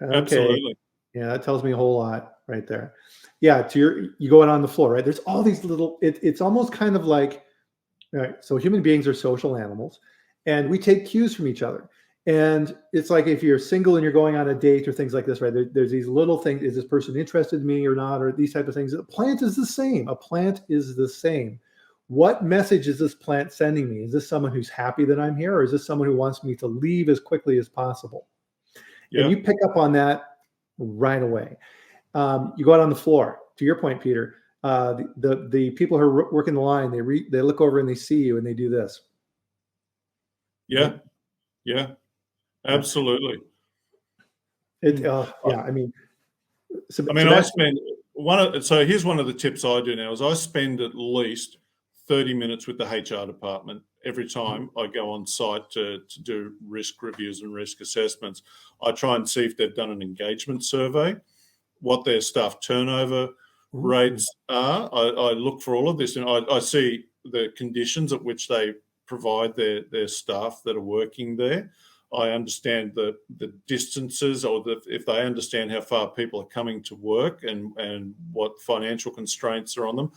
Okay. absolutely. Yeah, that tells me a whole lot right there. Yeah, you go out on the floor, right? There's all these little, it's almost kind of like, right, so human beings are social animals, and we take cues from each other. And it's like if you're single and you're going on a date or things like this, right? There's these little things. Is this person interested in me or not? Or these type of things. A plant is the same. A plant is the same. What message is this plant sending me? Is this someone who's happy that I'm here, or is this someone who wants me to leave as quickly as possible? Yeah. And you pick up on that right away. You go out on the floor. To your point, Peter, the people who are working the line, they look over and they see you and they do this. Yeah. Yeah. Absolutely. Yeah, I mean, I spend so here's one of the tips I do now is I spend at least 30 minutes with the HR department every time I go on site to do risk reviews and risk assessments. I try and see if they've done an engagement survey, what their staff turnover rates are. I look for all of this, and I see the conditions at which they provide their staff that are working there. I understand the distances, or if they understand how far people are coming to work and what financial constraints are on them.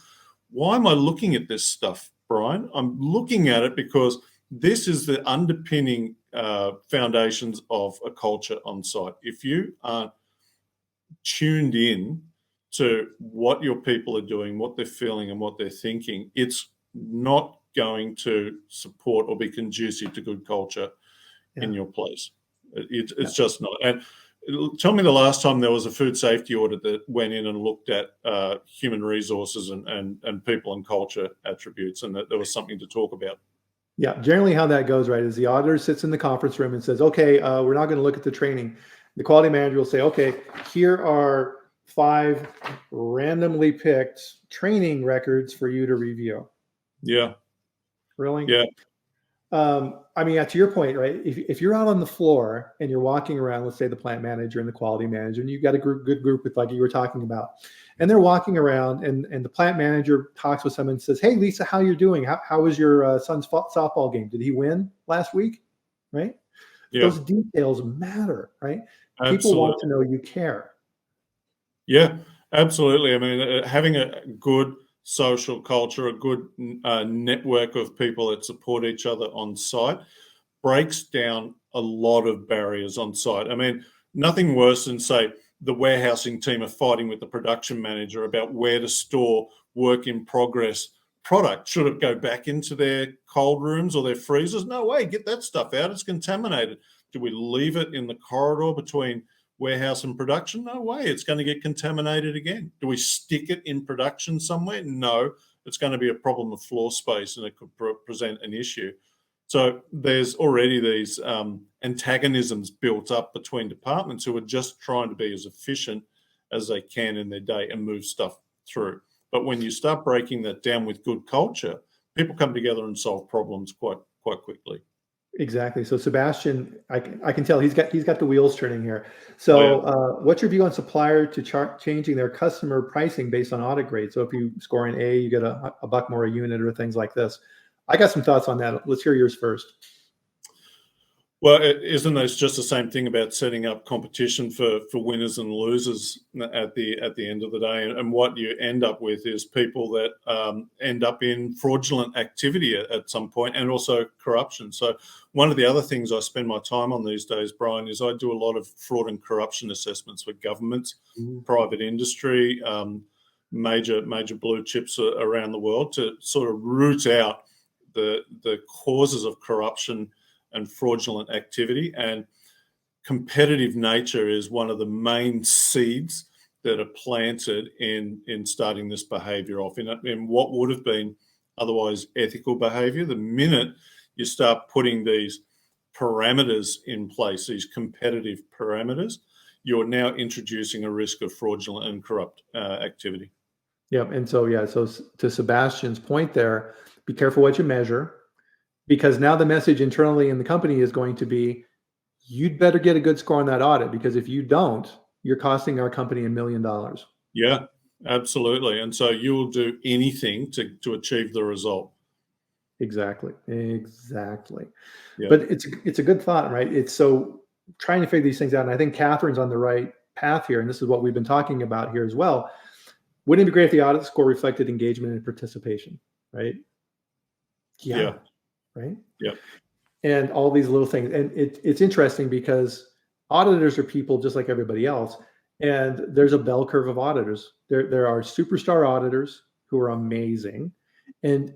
Why am I looking at this stuff, Brian? I'm looking at it because this is the underpinning foundations of a culture on site. If you aren't tuned in to what your people are doing, what they're feeling and what they're thinking, it's not going to support or be conducive to good culture in your place. It's just not. And tell me the last time there was a food safety audit that went in and looked at human resources and people and culture attributes, and that there was something to talk about. Yeah, generally how that goes, right, is the auditor sits in the conference room and says, okay, we're not going to look at the training. The quality manager will say, okay, here are 5 randomly picked training records for you to review. Yeah. Really? Yeah. I mean, to your point, right? If you're out on the floor and you're walking around, let's say the plant manager and the quality manager, and you've got a good group with, like you were talking about, and they're walking around, and the plant manager talks with someone and says, "Hey, Lisa, how you doing? How was your son's softball game? Did he win last week?" Right? Yeah. Those details matter, right? Absolutely. People want to know you care. Yeah, absolutely. I mean, having a good social culture, a good network of people that support each other on site breaks down a lot of barriers on site. I mean, nothing worse than, say, the warehousing team are fighting with the production manager about where to store work in progress product, should it go back into their cold rooms or their freezers? No way, get that stuff out. It's contaminated. Do we leave it in the corridor between warehouse and production? No way, it's going to get contaminated again. Do we stick it in production somewhere? No, it's going to be a problem of floor space and it could present an issue. So there's already these antagonisms built up between departments who are just trying to be as efficient as they can in their day and move stuff through. But when you start breaking that down with good culture, people come together and solve problems quite quickly. Exactly. So Sebastian, I can tell he's got the wheels turning here. So what's your view on supplier to changing their customer pricing based on audit grade? So if you score an A, you get a buck more a unit or things like this. I got some thoughts on that. Let's hear yours first. Well, isn't it just the same thing about setting up competition for winners and losers at the end of the day? And what you end up with is people that end up in fraudulent activity at some point, and also corruption. So one of the other things I spend my time on these days, Brian, is I do a lot of fraud and corruption assessments for governments, private industry, major blue chips around the world, to sort of root out the causes of corruption and fraudulent activity. And competitive nature is one of the main seeds that are planted in starting this behavior off in what would have been otherwise ethical behavior. The minute you start putting these parameters in place, these competitive parameters, you're now introducing a risk of fraudulent and corrupt activity. Yep. And so, so to Sebastian's point there, be careful what you measure, because now the message internally in the company is going to be, you'd better get a good score on that audit, because if you don't, you're costing our company $1 million. Yeah, absolutely. And so you'll do anything to achieve the result. Exactly. Yeah. But it's a good thought, right? It's so trying to figure these things out. And I think Catherine's on the right path here. And this is what we've been talking about here as well. Wouldn't it be great if the audit score reflected engagement and participation, right? Yeah. Right? Yeah. And all these little things. And it's interesting because auditors are people just like everybody else. And there's a bell curve of auditors. There are superstar auditors who are amazing. And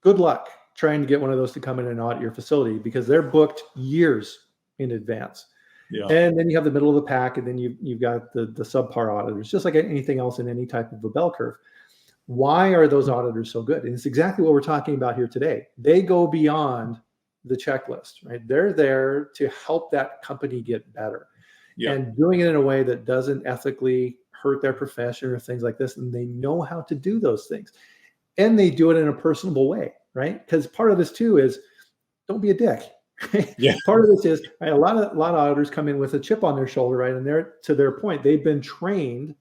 good luck trying to get one of those to come in and audit your facility, because they're booked years in advance. Yeah. And then you have the middle of the pack, and then you've got the subpar auditors, just like anything else in any type of a bell curve. Why are those auditors so good? And it's exactly what we're talking about here today. They go beyond the checklist, right? They're there to help that company get better, and doing it in a way that doesn't ethically hurt their profession or things like this. And they know how to do those things, and they do it in a personable way, right? Because part of this too is, don't be a dick. Yeah. Part of this is, right, a lot of auditors come in with a chip on their shoulder, right? And they're, to their point, they've been trained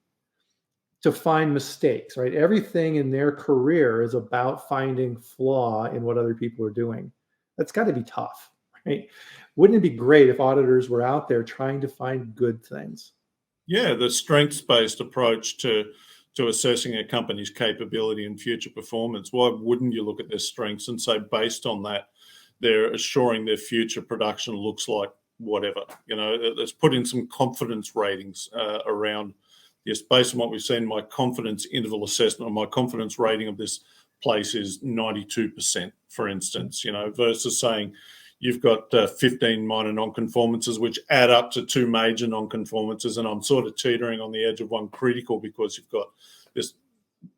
to find mistakes, right? Everything in their career is about finding flaw in what other people are doing. That's got to be tough, right? Wouldn't it be great if auditors were out there trying to find good things? Yeah, the strengths-based approach to assessing a company's capability and future performance. Why wouldn't you look at their strengths and say, based on that, they're assuring their future production looks like whatever? You know, let's put in some confidence ratings around this. Based on what we've seen, my confidence interval assessment, or my confidence rating of this place is 92%, for instance, you know, versus saying you've got 15 minor non-conformances, which add up to 2 major non-conformances, and I'm sort of teetering on the edge of one critical, because you've got this.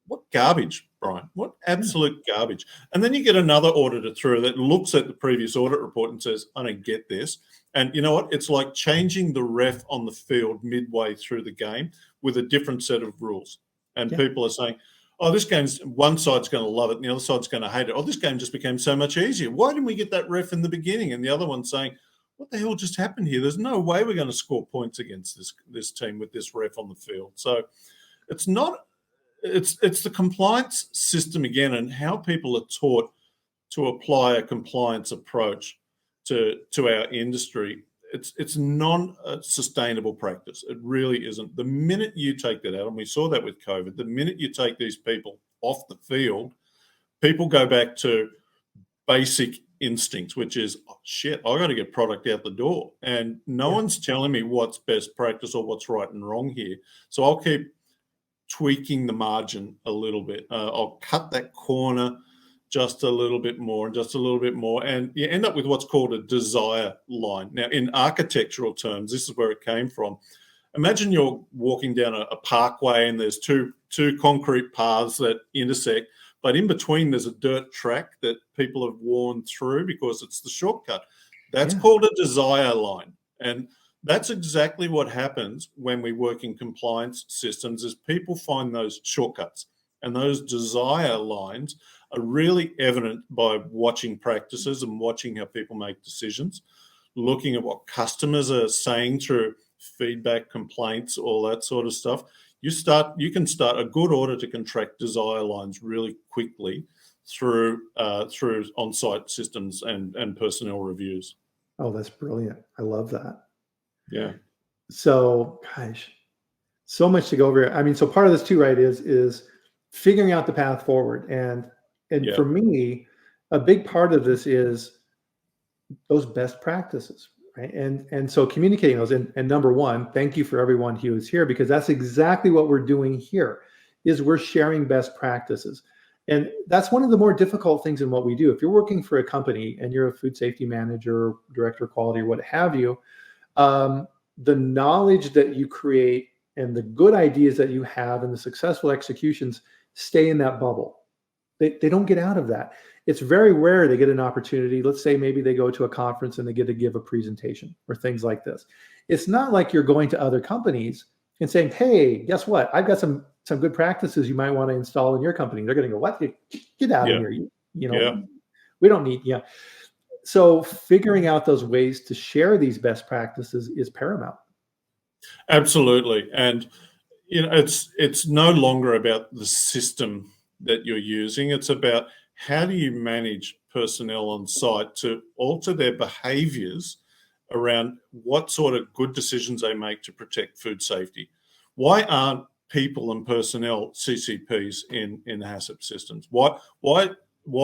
What garbage, Brian? What absolute garbage. And then you get another auditor through that looks at the previous audit report and says, I don't get this. And you know what? It's like changing the ref on the field midway through the game with a different set of rules. And people are saying, oh, this game's, one side's going to love it and the other side's going to hate it. Oh, this game just became so much easier. Why didn't we get that ref in the beginning? And the other one's saying, what the hell just happened here? There's no way we're going to score points against this team with this ref on the field. So it's not, it's the compliance system again, and how people are taught to apply a compliance approach to our industry. It's non-sustainable practice. It really isn't. The minute you take that out, and we saw that with COVID, the minute you take these people off the field, people go back to basic instincts, which is, oh, shit, I got to get product out the door. And no one's telling me what's best practice or what's right and wrong here. So I'll keep tweaking the margin a little bit. I'll cut that corner just a little bit more and just a little bit more. And you end up with what's called a desire line. Now, in architectural terms, this is where it came from. Imagine you're walking down a parkway and there's two concrete paths that intersect, but in between there's a dirt track that people have worn through because it's the shortcut. That's called a desire line. And that's exactly what happens when we work in compliance systems is people find those shortcuts, and those desire lines are really evident by watching practices and watching how people make decisions, looking at what customers are saying through feedback, complaints, all that sort of stuff. You can start a good auditor can track desire lines really quickly through on-site systems and personnel reviews. Oh, that's brilliant. I love that. Yeah. So, gosh, so much to go over. I mean, so part of this too, right, is figuring out the path forward. And for me, a big part of this is those best practices, right? And so communicating those. And number one, thank you for everyone who is here, because that's exactly what we're doing here, is we're sharing best practices. And that's one of the more difficult things in what we do. If you're working for a company and you're a food safety manager, director of quality, or what have you, the knowledge that you create and the good ideas that you have and the successful executions stay in that bubble. They don't get out of that. It's very rare they get an opportunity. Let's say maybe they go to a conference and they get to give a presentation or things like this. It's not like you're going to other companies and saying, hey, guess what? I've got some good practices you might want to install in your company. They're going to go, what? Get out of here. You know, we don't need, So figuring out those ways to share these best practices is paramount. Absolutely. And, it's no longer about the system that you're using. It's about how do you manage personnel on site to alter their behaviors around what sort of good decisions they make to protect food safety. Why aren't people and personnel CCPs in HACCP systems? Why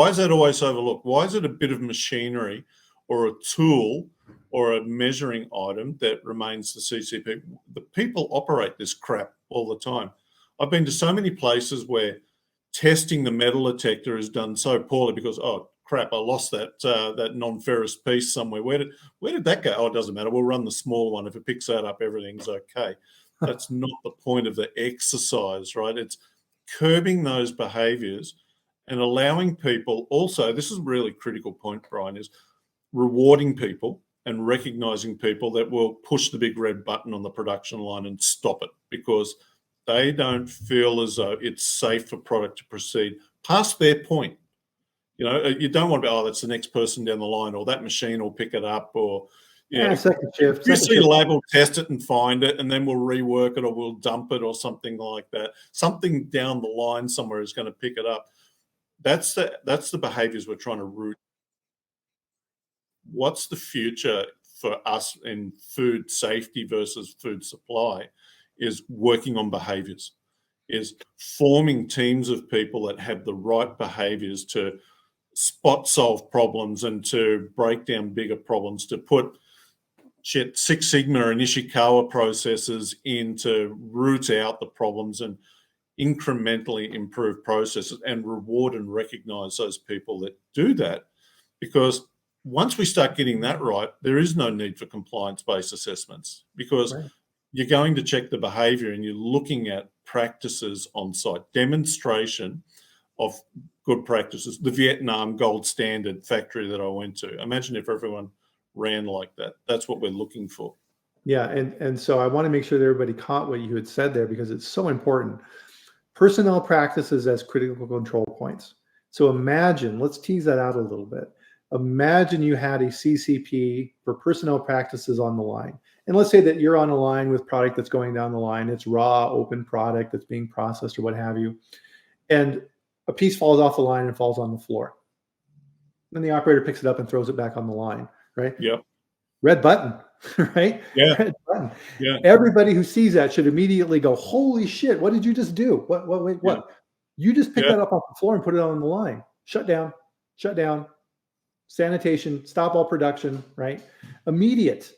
is that always overlooked? Why is it a bit of machinery or a tool or a measuring item that remains the CCP? The people operate this crap all the time. I've been to so many places where testing the metal detector is done so poorly because, oh crap, I lost that non-ferrous piece somewhere. Where did that go? Oh, it doesn't matter. We'll run the small one. If it picks that up, everything's okay. That's not the point of the exercise, right? It's curbing those behaviors and allowing people also, this is a really critical point, Bryan, is rewarding people and recognizing people that will push the big red button on the production line and stop it because they don't feel as though it's safe for product to proceed past their point. You don't want to be, that's the next person down the line, or that machine will pick it up, or second shift. QC lab will test it and find it, and then we'll rework it or we'll dump it or something like that. Something down the line somewhere is going to pick it up. That's the behaviors we're trying to root. What's the future for us in food safety versus food supply is working on behaviors, is forming teams of people that have the right behaviors to spot solve problems and to break down bigger problems, to put Six Sigma and Ishikawa processes in to root out the problems and incrementally improve processes and reward and recognize those people that do that. Because once we start getting that right, there is no need for compliance-based assessments because you're going to check the behavior and you're looking at practices on site, demonstration of good practices. The Vietnam gold standard factory that I went to. Imagine if everyone ran like that. That's what we're looking for. Yeah, and so I want to make sure that everybody caught what you had said there because it's so important. Personnel practices as critical control points. So imagine, let's tease that out a little bit. Imagine you had a CCP for personnel practices on the line. And let's say that you're on a line with product that's going down the line. It's raw, open product that's being processed or what have you. And a piece falls off the line and falls on the floor. Then the operator picks it up and throws it back on the line, right? Yep. Red button, right? Yeah. Red button. Yeah. Everybody who sees that should immediately go, holy shit, what did you just do? What? Yeah. You just picked that up off the floor and put it on the line. Shut down. Sanitation, stop all production, right? Immediate.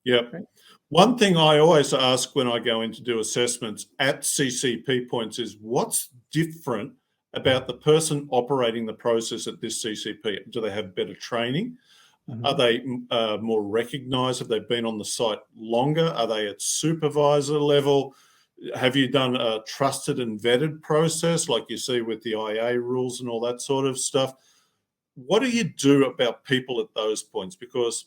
Yep. right? One thing I always ask when I go in to do assessments at CCP points is what's different about the person operating the process at this CCP? Do they have better training? Are Mhm. they more recognised? Have they been on the site longer? Are they at supervisor level? Have you done a trusted and vetted process like you see with the IA rules and all that sort of stuff? What do you do about people at those points? Because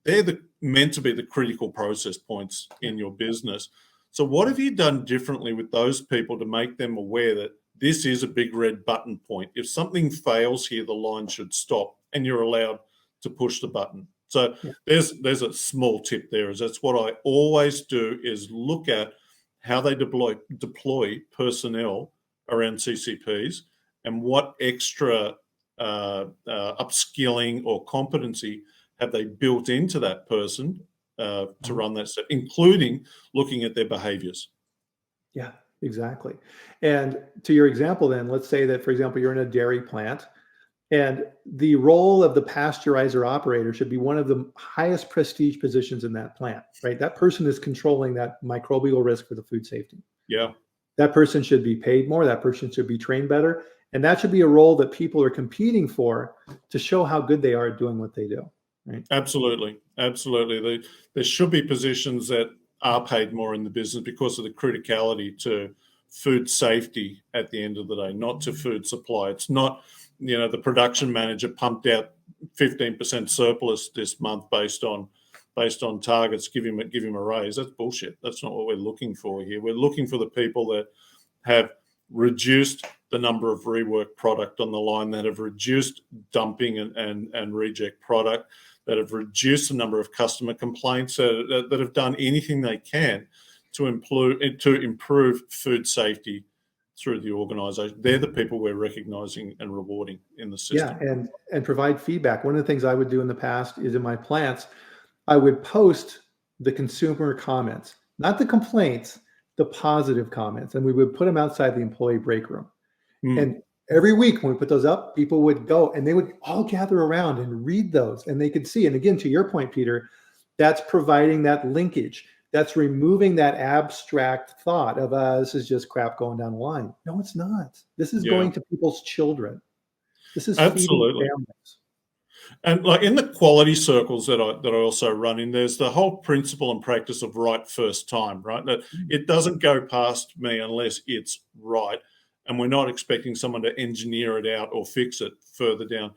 they're meant to be the critical process points in your business. So, what have you done differently with those people to make them aware that this is a big red button point? If something fails here, the line should stop, and you're allowed to push the button. So, Yeah. there's a small tip there. Is that's what I always do is look at how they deploy personnel around CCPs and what extra upskilling or competency have they built into that person to Mhm. run that stuff, including looking at their behaviors. Yeah, exactly. And to your example, then, let's say that, for example, you're in a dairy plant and the role of the pasteurizer operator should be one of the highest prestige positions in that plant, right? That person is controlling that microbial risk for the food safety. Yeah, That person should be paid more. That person should be trained better. And that should be a role that people are competing for to show how good they are at doing what they do, right? absolutely. Absolutely. There should be positions that are paid more in the business because of the criticality to food safety at the end of the day, not to food supply. It's not, the production manager pumped out 15% surplus this month based on targets, give him a raise. That's bullshit. That's not what we're looking for here. We're looking for the people that have reduced the number of rework product on the line, that have reduced dumping and reject product, that have reduced the number of customer complaints, that have done anything they can to improve food safety through the organisation. They're the people we're recognising and rewarding in the Yeah, system. and provide feedback. One of the things I would do in the past is in my plants, I would post the consumer comments, not the complaints, the positive comments, and we would put them outside the employee break room. Mm, And every week when we put those up, people would go and they would all gather around and read those and they could see. And again, to your point, Peter, that's providing that linkage. That's removing that abstract thought of this is just crap going down the line. No, it's not. This is yeah, going to people's children. This is feeding absolutely. families. And like in the quality circles that I also run in, there's the whole principle and practice of right first time, right? That it doesn't go past me unless it's right, and we're not expecting someone to engineer it out or fix it further down.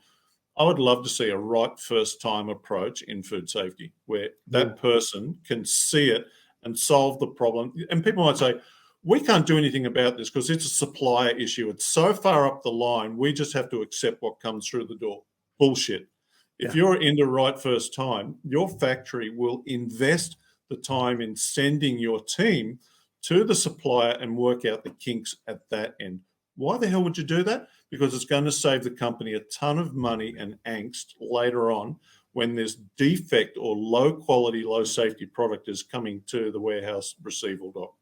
I would love to see a right first time approach in food safety where that Ooh, person can see it and solve the problem. And people might say, we can't do anything about this because it's a supplier issue. It's so far up the line, we just have to accept what comes through the door. Bullshit. If yeah. you're into right first time, your factory will invest the time in sending your team to the supplier and work out the kinks at that end. Why the hell would you do that? Because it's going to save the company a ton of money and angst later on when this defect or low quality, low safety product is coming to the warehouse receival dock.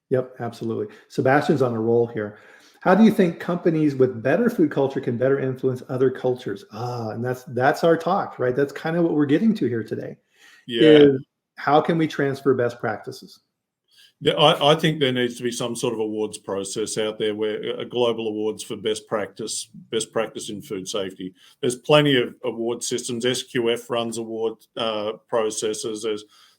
Yep, absolutely. Sebastian's on a roll here. How do you think companies with better food culture can better influence other cultures? And that's our talk, right? That's kind of what we're getting to here today. Yeah. Is how can we transfer best practices? Yeah, I think there needs to be some sort of awards process out there where global awards for best practice in food safety. There's plenty of award systems. SQF runs award processes.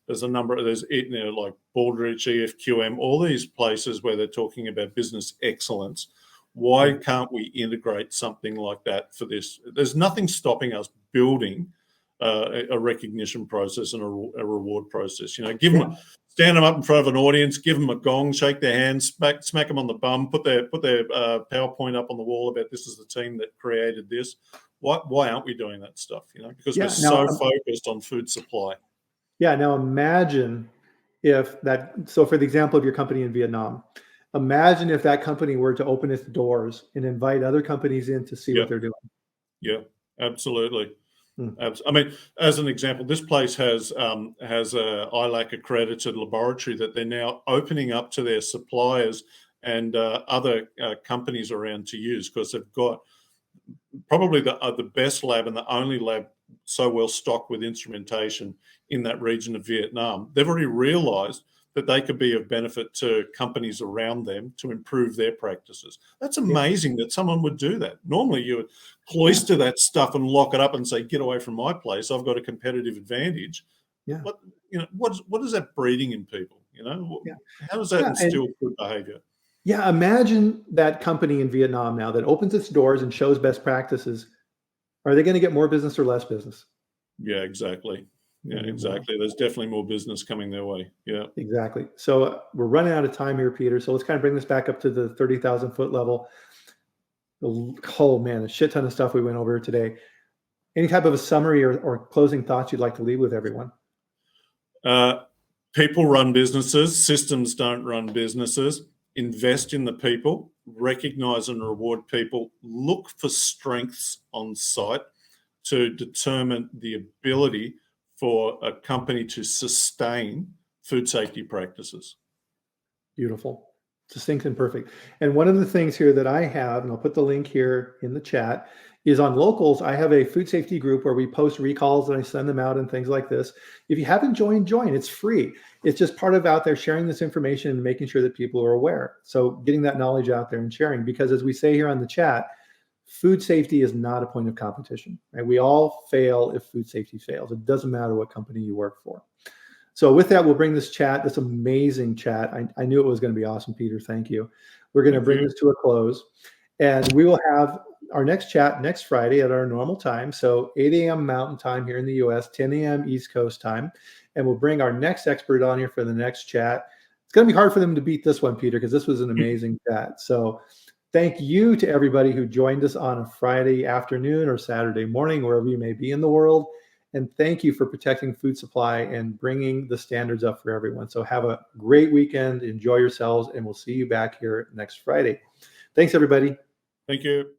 There's a number of like Baldrige, EFQM, all these places where they're talking about business excellence. Why Yeah. can't we integrate something like that for this? There's nothing stopping us building a recognition process and a reward process. Yeah. Stand them up in front of an audience, give them a gong, shake their hands, smack them on the bum, put their PowerPoint up on the wall about this is the team that created this. Why aren't we doing that stuff? Because we're Yeah. Now, so focused on food supply. yeah. Now imagine if that, so for the example of your company in Vietnam, imagine if that company were to open its doors and invite other companies in to see Yeah, what they're doing. yeah, absolutely. Hmm. I mean, as an example, this place has a ILAC accredited laboratory that they're now opening up to their suppliers and other companies around to use because they've got probably the best lab and the only lab so well stocked with instrumentation in that region of Vietnam. They've already realized that they could be of benefit to companies around them to improve their practices. That's amazing that someone would do that. Normally you would cloister that stuff and lock it up and say, get away from my place. I've got a competitive advantage. Yeah. What is that breeding in people? How does that Yeah, instill good behavior? Yeah, imagine that company in Vietnam now that opens its doors and shows best practices. Are they going to get more business or less business? Yeah, exactly. Yeah, Mm-hmm. exactly. There's definitely more business coming their way. Yeah. Exactly. So we're running out of time here, Peter. So let's kind of bring this back up to the 30,000 foot level. Oh man, a shit ton of stuff we went over today. Any type of a summary or closing thoughts you'd like to leave with everyone? People run businesses. Systems don't run businesses. Invest in the people, recognize and reward people, look for strengths on site to determine the ability for a company to sustain food safety practices. Beautiful, succinct and perfect. And one of the things here that I have, and I'll put the link here in the chat, is on Locals. I have a food safety group where we post recalls and I send them out and things like this. If you haven't joined, join. It's free. It's just part of out there sharing this information and making sure that people are aware. So getting that knowledge out there and sharing, because as we say here on the chat, food safety is not a point of competition, right? We all fail if food safety fails. It doesn't matter what company you work for. So with that, we'll bring this amazing chat. I knew it was going to be awesome, Peter. Thank you. We're going to bring this to a close, and we will have our next chat next Friday at our normal time. So 8 a.m. Mountain Time here in the US, 10 a.m. East Coast time. And we'll bring our next expert on here for the next chat. It's going to be hard for them to beat this one, Peter, because this was an amazing chat. So thank you to everybody who joined us on a Friday afternoon or Saturday morning, wherever you may be in the world. And thank you for protecting food supply and bringing the standards up for everyone. So have a great weekend, enjoy yourselves, and we'll see you back here next Friday. Thanks, everybody. Thank you.